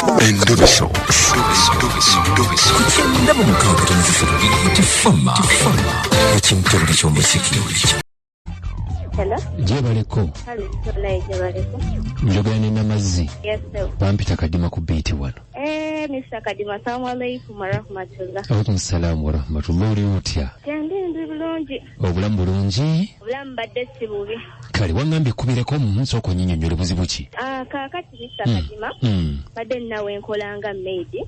Endoviso. Kutenda mu mukaaga tifama. Ekintu eky'omuziki. Hello? Jebaleko. Njogera n'amazzi. Yes, sir. Bampita Kadima ku beati wano. Mr. Kadima, assalamu alaikum wa rahmatullah. Alaikum salaam wa rahmatullah. Oli otya? Ndi bulungi. Obulamu bulungi? Obulamu badde si bubi. Kale wangambye kubireko munsi okunyinyonnyola buzibu ki? Kaakati Mr. Kadima. Badde nawe nkolanga maidi.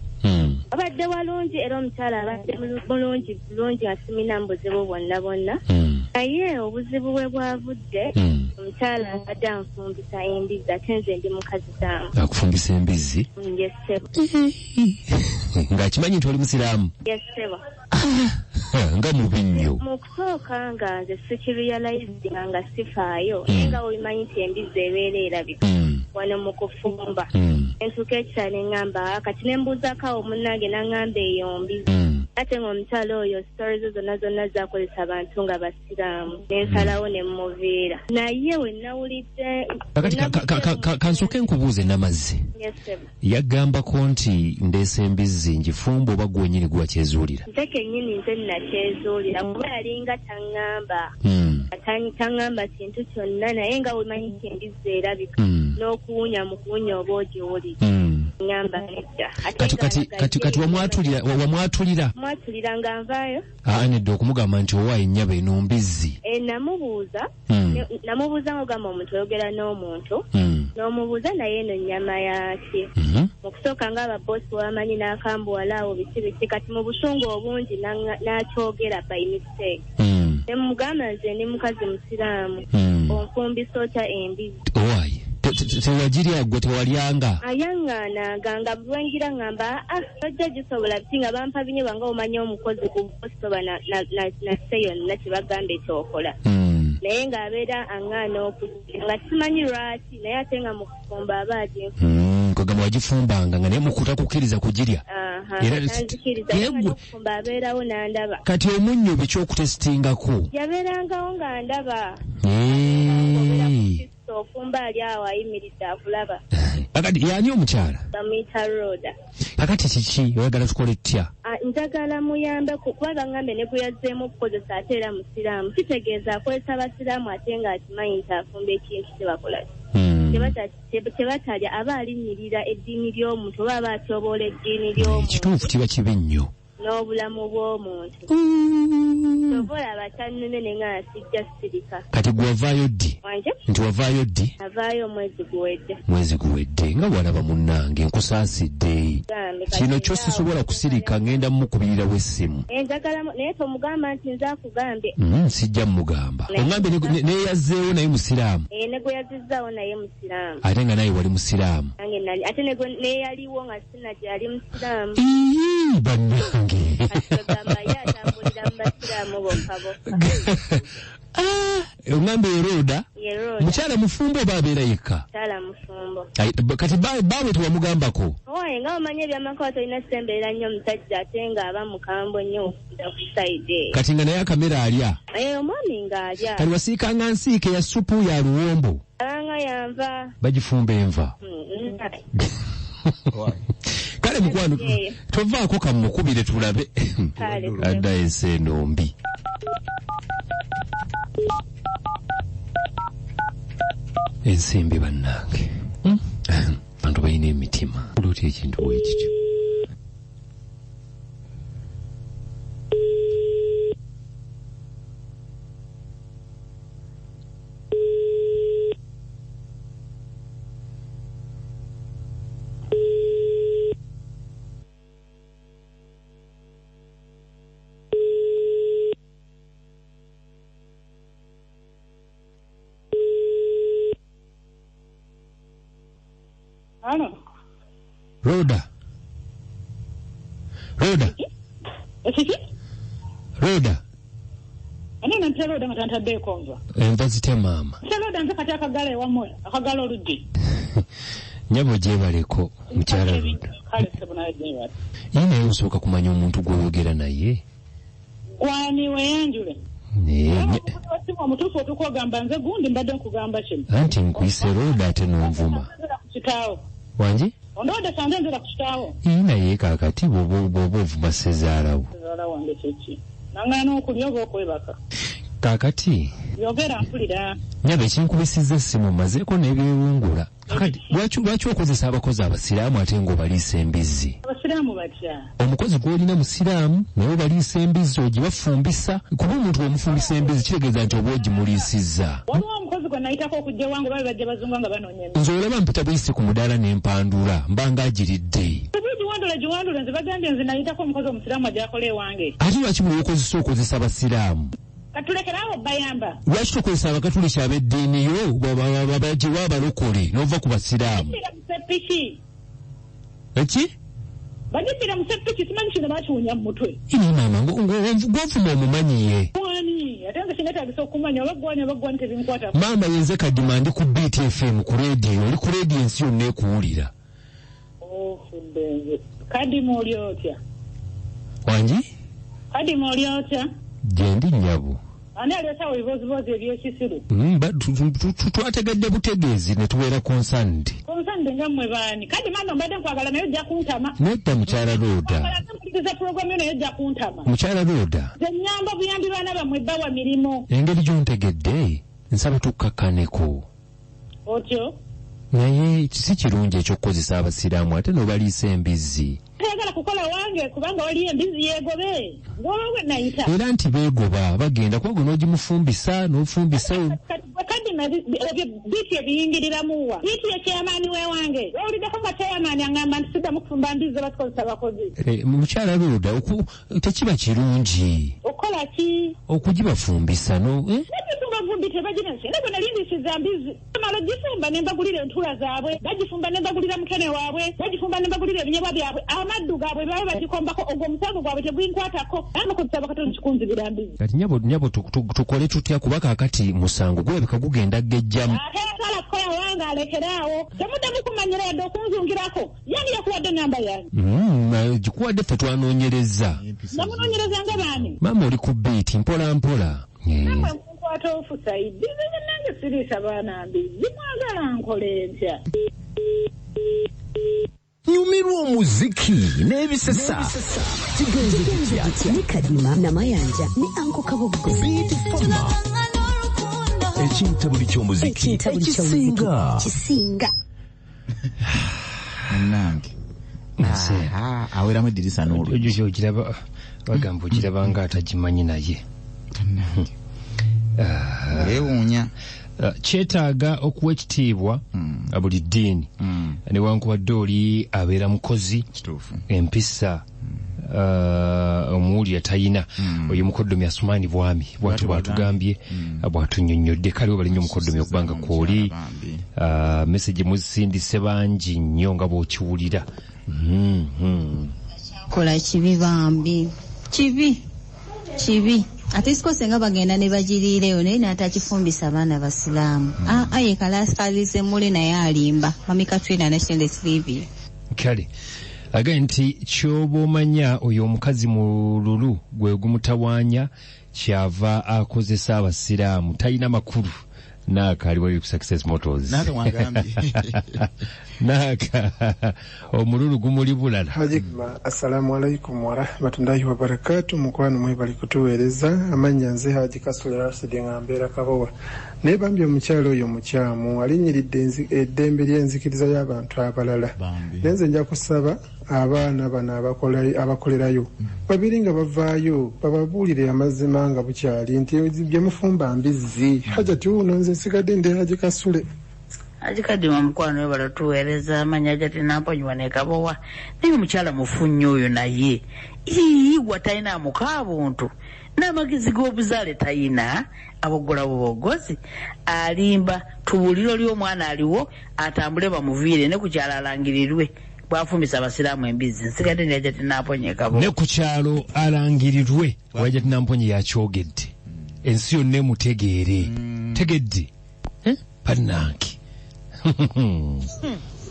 Abadde walungi era omukyala abadde bulungi asimina mu buzibu bwonna. Naye obuzibu bwe bwavudde omukyala abadde anfumbisa embizi ate nze ndi mukazi zange. Akufumbisa embizi? Yes, sir. Ng'akimanyi nti oli musiraamu? Yes, sir. Nga mubi nnyo. Mu kusooka nga nze sikirealizinga nga sifaayo nga obimanyi nti embizi ebeera erabika wano mu kufumba entuuka ekisa ne ŋŋamba kati ne mbuuzaako awo munnange n'aŋŋamba eyo mbizi ate ng'omukyala oyo sitori zo zonna zakozesa abantu nga basiraamu n'ensalawo ne mmuviira naye we nawulidde kansooke nkubuuze n'amazzi yaggambako nti ndeese embizi ngifumba oba gwenyini gwe wakyezuulira nze kennyini nze nakyezuulira kuba yalinga taŋŋamba kintu kyonna naye nga wemanyi nti embizi erabika n'okuwunya mu kuwunya oba ogiwulira ŋŋamba nedda kati wamwatulira nga nvaayo nedda okumugamba nti owaayo ennyaba eno mbizzi namubuuza ng'ogamba omuntu oyogera n'omuntu n'omubuuza naye eno nnyama yaki mu kusooka ng'ababosi wamanyi n'akambuwala awo biki kati mu busungu obungi n'akyogera by mistake ne mugamba nze ndi mukazi musiraamu onfumbisa otya embizi owaayi tewagirya gwe tewalyanga ayaŋŋaananga nga bwengira ŋŋamba tojja gisobola biti nga bampa binyebwa nga omanyi omukozi ku bosoba nasse yonna kyebagambe ekyokola naye ng'abeera aŋŋaana okujja nga simanyi lwaki naye ate nga mu kufumba aba kagamba wagifumbanga nga naye mukutakukkiriza kugirya okufumba abeerawo n'andaba kati omunnyo bekyokutesitingako yabeerangawo nga ndaba ofumba ali awo ayimiridde akulaba kakati yaani omukyala bamuyita Roda kakati kiki oyagala tukole tutya njagala muyambe kuba baŋŋambe ne gwe yazzeemu okukozesa ate era musiraamu kitegeeza akozesa abasiraamu ate nga akimanyi nti afumba ekintu kyebakola kyebatalya aba alinnyirira eddiini ly'omuntu oba aba atyoboola eddiini ly'omuntu kituufu kiba kibi nnyo n'obulamu bw'omuntu tovola abatannene nga asijja sirika kati gwe wavaayo ddi nti wavaayo ddi avaayo mwezi guwedde nga walaba munnange nkusaasidde kino kyo sisobola kusirika ngenda mukubirirawo essimu naye tomugamba nti nze akugambe sijja mugamba oŋgambe neyazzeewo naye musiraamu ne gwe yazizzaawo naye musiraamu ate nga naye wali musiraamu ate neyaliwo nga sinajja yali musiraamu bannange oŋgambe Roda mukyala mufumbo oba abeera yekka kati baabwe tewamugambako nga omanye ebyamaka tolina sembeera nnyo omusajja ate ng'aba mukambwe nnyo okudda ku saidi kati nga naye akamera alya omwami ng'alya kali wasiikanga nsiike ya supu ya luwombo abanga yanva bagifumba enva kale mukwano tovaako kamukubire tulabe adda ensi eno mbi ensimbi bannange bantu balina emitima olwotya ekintu bwekityo Roda. Anena ntero Roda matantadde konza. Enva zite maama. Roda nze kati akagala ewamwe, akagala oluddi. Nyabo gyebaleko mukyala Roda. Kale sebona yewa. Yina yosooka kumanya omuntu gw'oyogera naye. Wani weyanjule. Omutuufu otukugamba nze gundi mbadde nkugamba kino. Anti nkwise Roda ate n'onvuma. Kitawo. Wangi? Ondoda sanze nzira kushitawo. Naye kakati bobo ovuma sezaalawo. Sezaala wange kiki. Nangana okulyoga okwebaka. Kakati. Yogera mpulira. Nyabe kinkubisizza essimu mazeeko n'ebyewungula. Kakati lwaki okozesa abakozi abasiraamu ate ng'obaliisa embizzi? Abasiraamu batya? Omukozi gw'olina musiraamu naye obaliisa embizzi ogibafumbisa. Kuba omuntu omufumbisa embizzi kitegeeza nti oba ogimuliisizza. Waliwo omukozi gwe nayitako okujja wange baali bajja bazungu nga banoonya embizzi. Nze olaba mpita buyise ku mudaala ne mpandula mba ngagiridde. Giwandule nze bagambye nze nayitako omukozi omusiraamu agyakole ewange. Ate lwaki buli okozesa okozesa abasiraamu? Katulekerawo bayamba. Lwaki tokozesa abakatuliki ab'eddiiniyo babagiwa abalokole n'ova ku basiraamu? Eki? Bagipira musepiki simanyi kino bakiwunya mu mutwe. Ini maama ng'ovuma omumanyiye. Gwani ate nze sinetagisa okumanya oba gwani tebinkwata. Maama yenze kadima ndi ku BTFM ku leediyo oli ku leediyo ensi yonna ekuwulira. Kadima oli otya? Wangi? Kadima oli otya? Gyendi nnyabo. Ani aleetawo ebibozibozi eby'ekisiru? Twategedde butegeezi ne tubeera concerned. Concerned nga mmwe baani? Kadima nno mbadde nkwagala naye ojja kuntama. Nedda mukyala Looda. Mpuliriza pulogulaamu eno naye ojja kuntama. Mukyala Looda. Nze nnyamba buyambi baana bammwe bbawa mirimu. Engeri gy'ontegedde nsaba tukkakkaneko. Otyo? Naye si kirungi ekyokukozesa abasiraamu ate n'obaliisa embizzi. Tayagala kukola wange kubanga waliyo embizzi yeegobe. Ng'olwo nayita. Era nti beegoba bagenda kuba gwe n'ogimufumbisa n'ofumbisa. Kadima biiti ebiyingiriramu wa. Biiti ekyamaani weewange. Owuliddeko nga kyamaani aŋŋamba nti siddamu kufumba mbizzi bazikozesa abakozi. Mukyala Looda tekiba kirungi. Okola ki? Okugibafumbisa no. Vumbi tebagina nsinga bwe nali ndisiza mbizi amala gifumba ne mbagulira entula zaabwe bagifumba ne mbagulira mukene waabwe bagifumba ne mbagulira ebinyebwa byabwe amaddu gaabwe babe bagikombako ogwo omusango gwabwe teguyinkwatako amakozesa abakatono kikunzibira mbizi kati nyabo tukole tutya kuba kaakati musango gwebeka gugenda gejjamu ate asala kukola wange alekeraawo temuddamu kumanyira yadde okunzungirako yani yakuwadde namba yange gikuwadde ffe twanoonyereza namunoonyereza nga baani maama oli ku biiti mpola mpola Watofu Saidi nange sirisa baana mbizi mwagala nkole ntya. Nyumirwa omuziki n'ebisesa kigenze kitya ni Kadima na Mayanja ni Anko Kabogo ekintabuli ky'omuziki ekisinga nange aweramu eddirisa n'olugyo ogiraba bagamba ogiraba nga atagimanyi naye ewuunya kyetaaga okuwa ekitiibwa buli ddiini newankubadde oli abeera mukozi empisa omuwulira tayina oyo mukoddomi Asumaani Bwami bwatu bwatugambye bwatunnyonnyodde kale obalinnya omukoddomi okubanga kwoli message muzisindise bangi nnyo nga bw'okiwulira kola kibi bambi kibi ate sikose nga bagenda ne bagiriireyo naye n'atakifumbisa abaana basiraamu ye kalasikalize muli naye alimba Mami Katrina National TV kale agaye nti kyoba omanya oyo omukazi mu lulu gwe gumutawaanya kyava akozesa abasiraamu talina makulu Naka aliwali Success Motors. Naka wangambi. Naka omululu gumuli bulala. Hajikma, assalamu alaikum wa rahmatullahi wa barakatuh. Mukwano mwebali kutuweereza amanya nze Haji Kasule Rashid ngambera kabowa. Nebambye omukyalo oyo mukyamu alinyiridde eddembe ly'enzikiriza y'abantu abalala. Nenze nja kusaba abaana bana abakolerayo babiri nga bavaayo bababuulire amazima nga bukyali nti bye mufumba mbizzi hajati uno nze nsigadde ndi Haji Kasule. Haji Kadima mukwano we balatuweereza amanya jati namponywa ne kabowa naye omukyala mufunyo oyo naye iwa talina amuka abuntu n'amagezi g'obuzaale talina abogola bubogozi alimba tubuulire oli omwana aliwo atambule bamuviire ne ku kyalo alangirirwe bwafumbisa abasiraamu embizzi nsigadde ndi jati namponye kabowa ne ku kyalo alangirirwe wajati namponye yakyogedde ensi yonna emutegeere tegedde pannange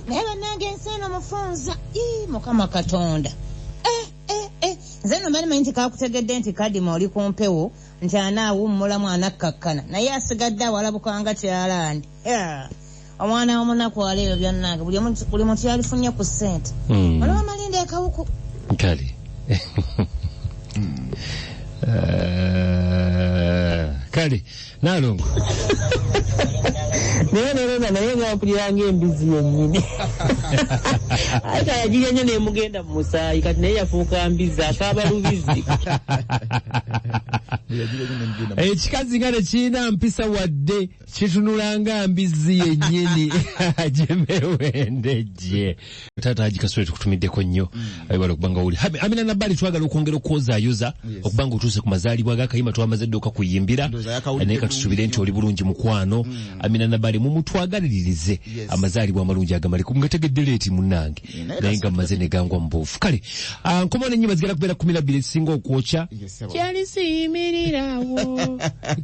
naye bannange ensi eno mufunza mukama katonda nze no manyi nti kakutegedde nti Kadima oli ku mpewo nti anaawummula mwana kkakkana naye asigadde awalabukanga kyalandi omwana w'omunaku waleero byonnange buli muntu yalifunye ku ssente olaba amalinde akawuku kale kale Nalongo naye ngampuliranga embizi yennyini ate yagiria nnyo nemugenda mu musaayi kati naye yafuuka mbizi akaaba lubizi ekikazi nga tekirina mpisa wadde kitunulanga mbizi yennyini gyemewendejje taata Haji Kasule tukutumiddeko nnyo ayibala okubanga oli Amina Nabali twagala okwongera okwozaayoza okubanga otuuse ku mazaalibwa g'akayima twamaze dde okakuyimbira naye katusubire nti oli bulungi mukwano Amina Nabali mumutwagaliririze amazaalibwa amalungi agamali ngategedde leeti munnange naye nga mmaze ne gangwa mu buufu kale nkomawo n'ennyimba zigenda kubeera 12 ezisinga okwokya kyali siyimirirawo